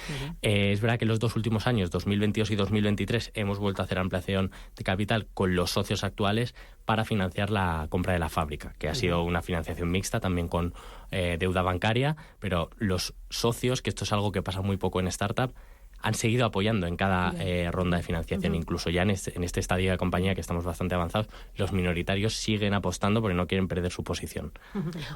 Es verdad que los 2 últimos años, 2022 y 2023, hemos vuelto a hacer ampliación de capital con los socios actuales para financiar la compra de la fábrica, que ha sido una financiación mixta también con deuda bancaria, pero los socios, que esto es algo que pasa muy poco en startup, han seguido apoyando en cada ronda de financiación. Incluso ya en este estadio de compañía, que estamos bastante avanzados, los minoritarios siguen apostando porque no quieren perder su posición.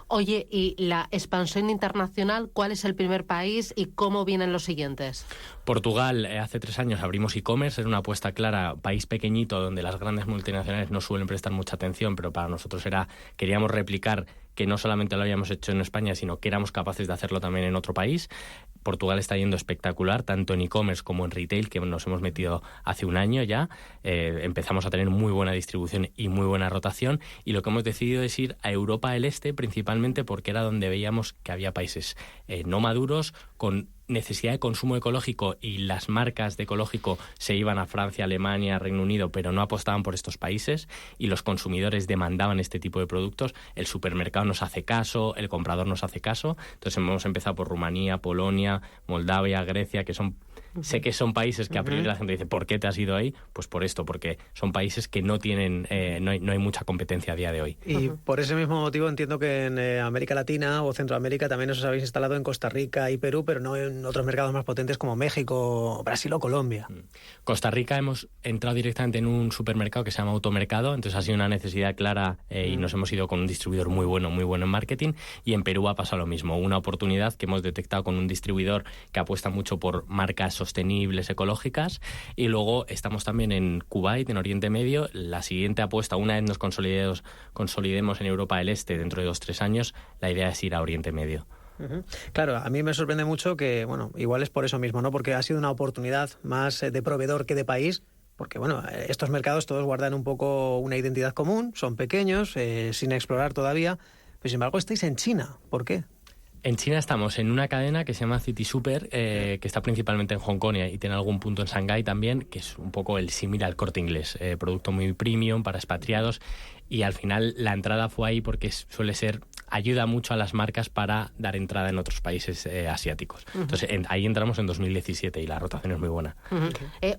Oye, ¿y la expansión internacional? ¿Cuál es el primer país y cómo vienen los siguientes? Portugal, hace 3 años abrimos e-commerce, era una apuesta clara, país pequeñito donde las grandes multinacionales no suelen prestar mucha atención, pero para nosotros queríamos replicar que no solamente lo habíamos hecho en España, sino que éramos capaces de hacerlo también en otro país. Portugal está yendo espectacular, tanto en e-commerce como en retail, que nos hemos metido hace 1 año ya. Empezamos a tener muy buena distribución y muy buena rotación, y lo que hemos decidido es ir a Europa del Este, principalmente porque era donde veíamos que había países no maduros, con necesidad de consumo ecológico, y las marcas de ecológico se iban a Francia, Alemania, Reino Unido, pero no apostaban por estos países, y los consumidores demandaban este tipo de productos. El supermercado nos hace caso, el comprador nos hace caso, entonces hemos empezado por Rumanía, Polonia, Moldavia, Grecia, que son... Sé que son países que a priori la gente dice, ¿por qué te has ido ahí? Pues por esto, porque son países que no tienen, no hay mucha competencia a día de hoy. Y por ese mismo motivo entiendo que en América Latina o Centroamérica también os habéis instalado en Costa Rica y Perú, pero no en otros mercados más potentes como México, Brasil o Colombia. Costa Rica hemos entrado directamente en un supermercado que se llama Automercado, entonces ha sido una necesidad clara y nos hemos ido con un distribuidor muy bueno en marketing, y en Perú ha pasado lo mismo, una oportunidad que hemos detectado con un distribuidor que apuesta mucho por marcas sostenibles, ecológicas, y luego estamos también en Kuwait, en Oriente Medio. La siguiente apuesta, una vez nos consolidemos en Europa del Este dentro de 2-3 años, la idea es ir a Oriente Medio. Claro, a mí me sorprende mucho que, bueno, igual es por eso mismo, ¿no? Porque ha sido una oportunidad más de proveedor que de país, porque, bueno, estos mercados todos guardan un poco una identidad común, son pequeños, sin explorar todavía, pero sin embargo estáis en China. ¿Por qué? En China estamos en una cadena que se llama City Super, que está principalmente en Hong Kong y tiene algún punto en Shanghái también, que es un poco el símil al Corte Inglés, producto muy premium para expatriados, y al final la entrada fue ahí porque ayuda mucho a las marcas para dar entrada en otros países asiáticos. Entonces ahí entramos en 2017 y la rotación es muy buena.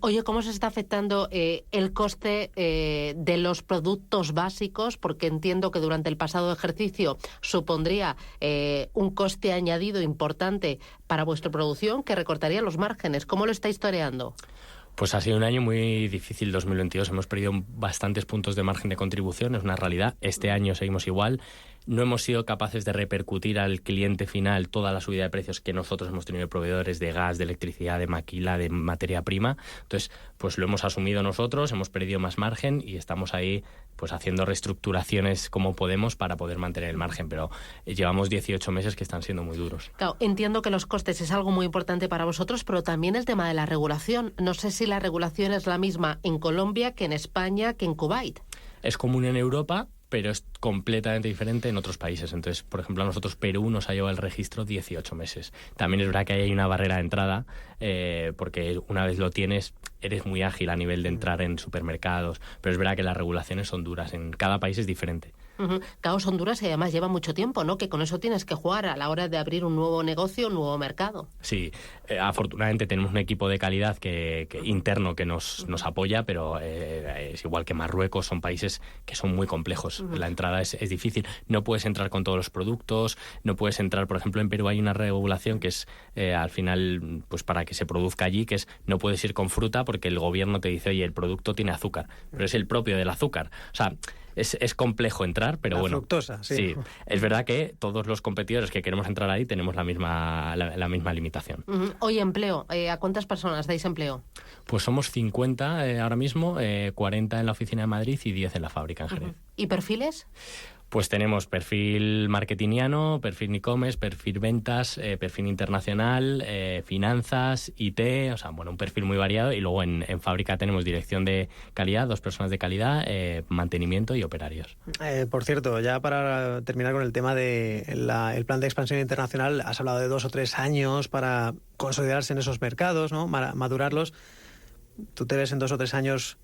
Oye, ¿cómo se está afectando el coste de los productos básicos? Porque entiendo que durante el pasado ejercicio supondría un coste añadido importante para vuestra producción que recortaría los márgenes. ¿Cómo lo estáis toreando? Pues ha sido un año muy difícil, 2022. Hemos perdido bastantes puntos de margen de contribución, es una realidad. Este año seguimos igual. No hemos sido capaces de repercutir al cliente final toda la subida de precios que nosotros hemos tenido de proveedores de gas, de electricidad, de maquila, de materia prima. Entonces, pues lo hemos asumido nosotros, hemos perdido más margen y estamos ahí pues haciendo reestructuraciones como podemos para poder mantener el margen, pero llevamos 18 meses que están siendo muy duros. Claro, entiendo que los costes es algo muy importante para vosotros, pero también el tema de la regulación. No sé si la regulación es la misma en Colombia que en España que en Kuwait. Es común en Europa, pero es completamente diferente en otros países. Entonces, por ejemplo, a nosotros Perú nos ha llevado el registro 18 meses. También es verdad que hay una barrera de entrada, porque una vez lo tienes, eres muy ágil a nivel de entrar en supermercados, pero es verdad que las regulaciones son duras. En cada país es diferente. Claro, son duras y además lleva mucho tiempo, ¿no? Que con eso tienes que jugar a la hora de abrir un nuevo negocio, un nuevo mercado. Sí, afortunadamente tenemos un equipo de calidad que interno que nos apoya, pero es igual que Marruecos, son países que son muy complejos. La entrada es difícil. No puedes entrar con todos los productos, no puedes entrar, por ejemplo, en Perú hay una regulación que es al final, pues para que se produzca allí, que es no puedes ir con fruta porque el gobierno te dice, oye, el producto tiene azúcar, pero es el propio del azúcar. O sea, es complejo entrar, pero bueno. Fructosa, sí. Es verdad que todos los competidores que queremos entrar ahí tenemos la misma limitación. Oye, empleo. ¿A cuántas personas dais empleo? Pues somos 50 ahora mismo, 40 en la oficina de Madrid y 10 en la fábrica en Jerez. ¿Y perfiles? Pues tenemos perfil marketingiano, perfil e-commerce, perfil ventas, perfil internacional, finanzas, IT, o sea, bueno, un perfil muy variado. Y luego en fábrica tenemos dirección de calidad, 2 personas de calidad, mantenimiento y operarios. Por cierto, ya para terminar con el tema de el plan de expansión internacional, has hablado de 2 o 3 años para consolidarse en esos mercados, ¿no? Madurarlos. ¿Tú te ves en 2 o 3 años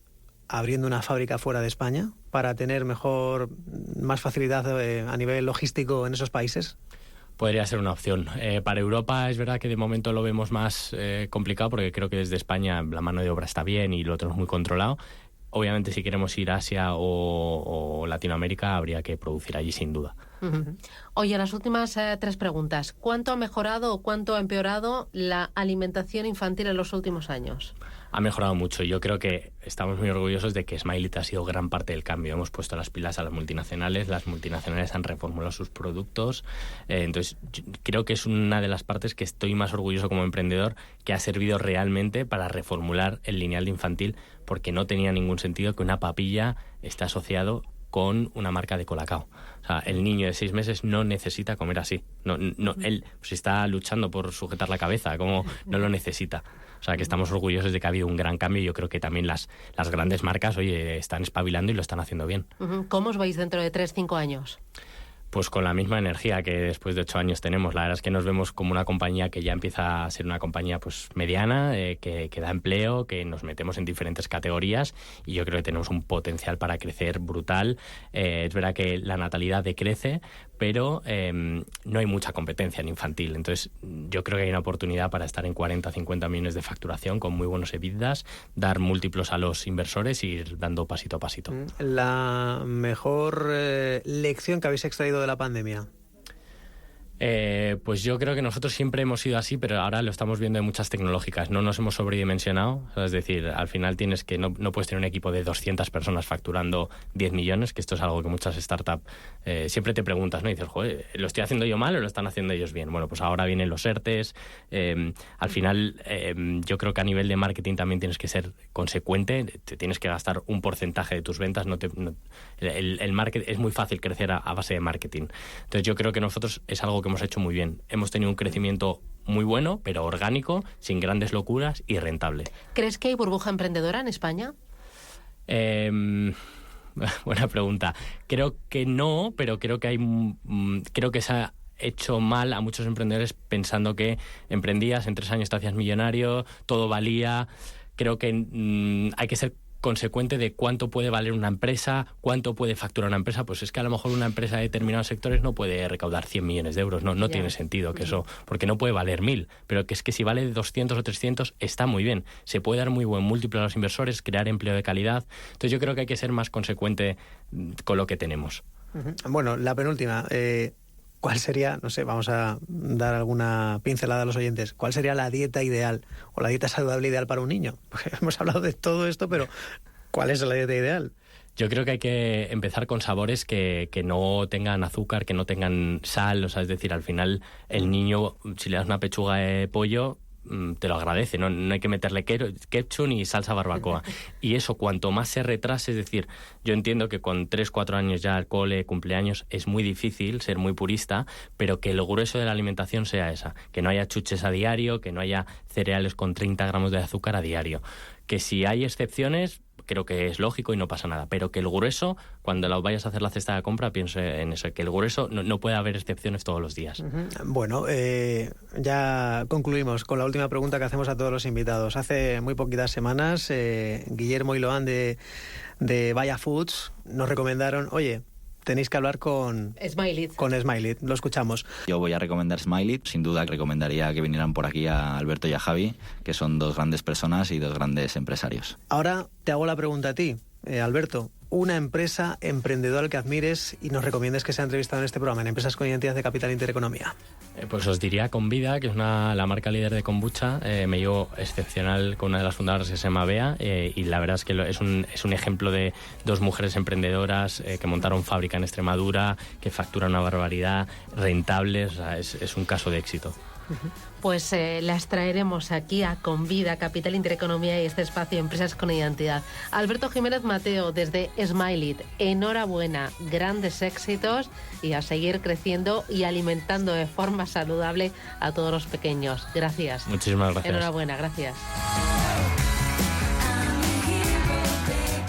abriendo una fábrica fuera de España para tener más facilidad a nivel logístico en esos países? Podría ser una opción. Para Europa es verdad que de momento lo vemos más complicado, porque creo que desde España la mano de obra está bien y lo tenemos muy controlado. Obviamente, si queremos ir a Asia o Latinoamérica, habría que producir allí sin duda. Oye, las últimas 3 preguntas. ¿Cuánto ha mejorado o cuánto ha empeorado la alimentación infantil en los últimos años? Ha mejorado mucho. Yo creo que estamos muy orgullosos de que Smiley ha sido gran parte del cambio. Hemos puesto las pilas a las multinacionales han reformulado sus productos. Entonces, creo que es una de las partes que estoy más orgulloso como emprendedor, que ha servido realmente para reformular el lineal de infantil, porque no tenía ningún sentido que una papilla esté asociado con una marca de Colacao. O sea, el niño de 6 meses no necesita comer así. Él pues, está luchando por sujetar la cabeza, como no lo necesita. O sea, que estamos orgullosos de que ha habido un gran cambio, y yo creo que también las grandes marcas, oye, están espabilando y lo están haciendo bien. ¿Cómo os veis dentro de 3-5 años? Pues con la misma energía que después de 8 años tenemos. La verdad es que nos vemos como una compañía que ya empieza a ser una compañía pues mediana, que da empleo, que nos metemos en diferentes categorías, y yo creo que tenemos un potencial para crecer brutal. Es verdad que la natalidad decrece, pero no hay mucha competencia en infantil. Entonces yo creo que hay una oportunidad para estar en 40-50 millones de facturación con muy buenos EBITDAs, dar múltiplos a los inversores y ir dando pasito a pasito. La mejor lección que habéis extraído de la pandemia. Pues yo creo que nosotros siempre hemos sido así, pero ahora lo estamos viendo en muchas tecnológicas. No nos hemos sobredimensionado. O sea, es decir, al final no puedes tener un equipo de 200 personas facturando 10 millones, que esto es algo que muchas startups siempre te preguntas, ¿no? Y dices, joder, ¿lo estoy haciendo yo mal o lo están haciendo ellos bien? Bueno, pues ahora vienen los ERTEs. Al final, yo creo que a nivel de marketing también tienes que ser consecuente. Te tienes que gastar un porcentaje de tus ventas. El marketing es muy fácil crecer a base de marketing. Entonces yo creo que nosotros es algo que hemos hecho muy bien. Hemos tenido un crecimiento muy bueno, pero orgánico, sin grandes locuras y rentable. ¿Crees que hay burbuja emprendedora en España? Buena pregunta. Creo que no, pero creo que se ha hecho mal a muchos emprendedores pensando que emprendías, en 3 años te hacías millonario, todo valía. Creo que hay que ser consecuente de cuánto puede valer una empresa, cuánto puede facturar una empresa. Pues es que a lo mejor una empresa de determinados sectores no puede recaudar 100 millones de euros. No tiene sentido que eso, porque no puede valer 1.000, pero que es que si vale 200 o 300 está muy bien. Se puede dar muy buen múltiplo a los inversores, crear empleo de calidad. Entonces yo creo que hay que ser más consecuente con lo que tenemos. Bueno, la penúltima. ¿Cuál sería, no sé, vamos a dar alguna pincelada a los oyentes, cuál sería la dieta ideal o la dieta saludable ideal para un niño? Porque hemos hablado de todo esto, pero ¿cuál es la dieta ideal? Yo creo que hay que empezar con sabores que no tengan azúcar, que no tengan sal. O sea, es decir, al final el niño, si le das una pechuga de pollo, te lo agradece, no hay que meterle ketchup ni salsa barbacoa. Y eso, cuanto más se retrase, es decir, yo entiendo que con 3-4 años ya al cole, cumpleaños, es muy difícil ser muy purista, pero que el grueso de la alimentación sea esa, que no haya chuches a diario, que no haya cereales con 30 gramos de azúcar a diario. Que si hay excepciones, creo que es lógico y no pasa nada, pero que el grueso, cuando lo vayas a hacer la cesta de compra, piense en eso, que el grueso no puede haber excepciones todos los días. Bueno, ya concluimos con la última pregunta que hacemos a todos los invitados. Hace muy poquitas semanas, Guillermo y Loan de Vaya Foods nos recomendaron, oye, tenéis que hablar con Smiley. Lo escuchamos. Yo voy a recomendar Smiley. Sin duda recomendaría que vinieran por aquí a Alberto y a Javi, que son 2 grandes personas y 2 grandes empresarios. Ahora te hago la pregunta a ti, Alberto. Una empresa emprendedora que admires y nos recomiendes que sea entrevistado en este programa, en Empresas con Identidad de Capital Intereconomía. Pues os diría Convida, que es la marca líder de kombucha. Me llevo excepcional con una de las fundadoras que se llama Bea, y la verdad es que es un ejemplo de 2 mujeres emprendedoras que montaron fábrica en Extremadura, que facturan una barbaridad, rentables. O sea, es un caso de éxito. Pues las traeremos aquí a Convida, Capital Intereconomía y este espacio Empresas con Identidad. Alberto Jiménez Mateo, desde Smiley, enhorabuena, grandes éxitos y a seguir creciendo y alimentando de forma saludable a todos los pequeños. Gracias. Muchísimas gracias. Enhorabuena, gracias.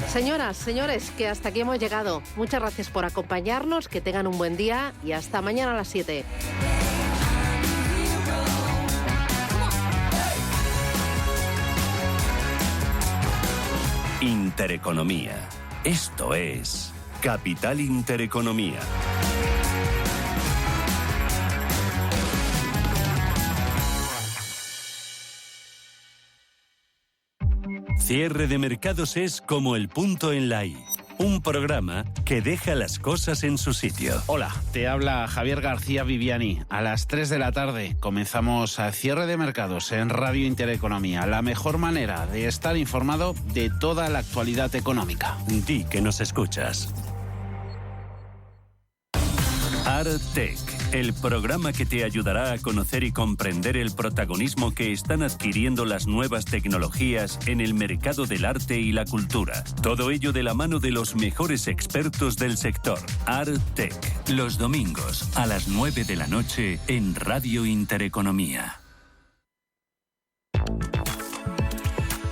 Señoras, señores, que hasta aquí hemos llegado. Muchas gracias por acompañarnos, que tengan un buen día y hasta mañana a las 7. Intereconomía. Esto es Capital Intereconomía. Cierre de mercados es como el punto en la I. Un programa que deja las cosas en su sitio. Hola, te habla Javier García Viviani. A las 3 de la tarde comenzamos a Cierre de Mercados en Radio Intereconomía. La mejor manera de estar informado de toda la actualidad económica. Di que nos escuchas. Artec, el programa que te ayudará a conocer y comprender el protagonismo que están adquiriendo las nuevas tecnologías en el mercado del arte y la cultura. Todo ello de la mano de los mejores expertos del sector. Artec, los domingos a las 9 de la noche en Radio Intereconomía.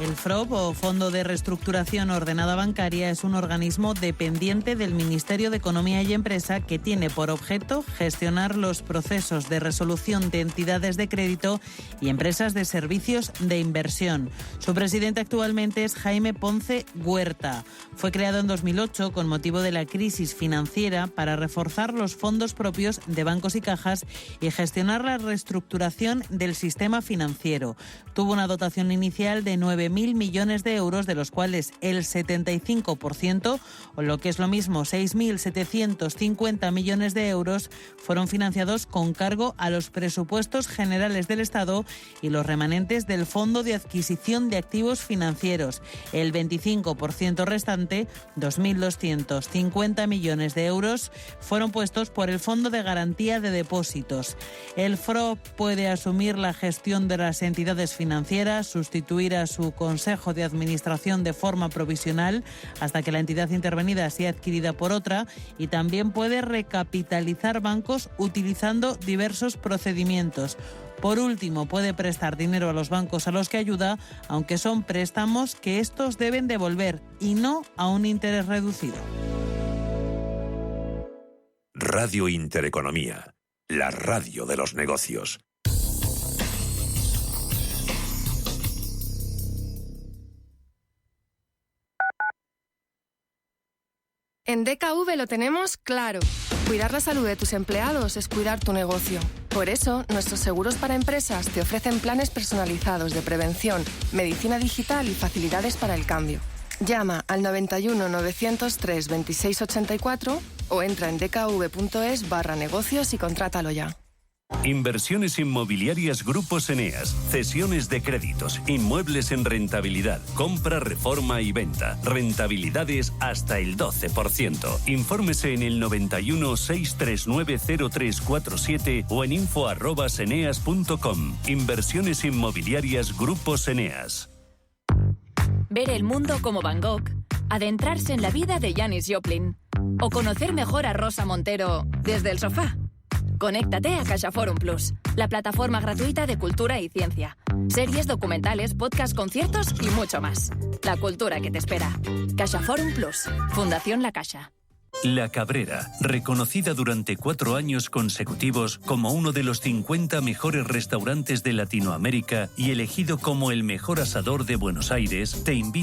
El FROB, o Fondo de Reestructuración Ordenada Bancaria, es un organismo dependiente del Ministerio de Economía y Empresa que tiene por objeto gestionar los procesos de resolución de entidades de crédito y empresas de servicios de inversión. Su presidente actualmente es Jaime Ponce Huerta. Fue creado en 2008 con motivo de la crisis financiera para reforzar los fondos propios de bancos y cajas y gestionar la reestructuración del sistema financiero. Tuvo una dotación inicial de 9.000 millones de euros, de los cuales el 75%, o lo que es lo mismo, 6.750 millones de euros, fueron financiados con cargo a los presupuestos generales del Estado y los remanentes del Fondo de Adquisición de Activos Financieros. El 25% restante, 2.250 millones de euros, fueron puestos por el Fondo de Garantía de Depósitos. El FROB puede asumir la gestión de las entidades financieras, sustituir a su Consejo de Administración de forma provisional hasta que la entidad intervenida sea adquirida por otra, y también puede recapitalizar bancos utilizando diversos procedimientos. Por último, puede prestar dinero a los bancos a los que ayuda, aunque son préstamos que estos deben devolver y no a un interés reducido. Radio Intereconomía, la radio de los negocios. En DKV lo tenemos claro. Cuidar la salud de tus empleados es cuidar tu negocio. Por eso, nuestros seguros para empresas te ofrecen planes personalizados de prevención, medicina digital y facilidades para el cambio. Llama al 91 903 26 84 o entra en dkv.es/negocios y contrátalo ya. Inversiones inmobiliarias Grupos Eneas, cesiones de créditos, inmuebles en rentabilidad, compra, reforma y venta, rentabilidades hasta el 12%. Infórmese en el 91 639 0347 o en info@eneas.com. Inversiones inmobiliarias Grupos Eneas. Ver el mundo como Van Gogh, adentrarse en la vida de Janis Joplin o conocer mejor a Rosa Montero desde el sofá. Conéctate a CaixaForum Plus, la plataforma gratuita de cultura y ciencia. Series, documentales, podcasts, conciertos y mucho más. La cultura que te espera. CaixaForum Plus, Fundación La Caixa. La Cabrera, reconocida durante 4 años consecutivos como uno de los 50 mejores restaurantes de Latinoamérica y elegido como el mejor asador de Buenos Aires, te invita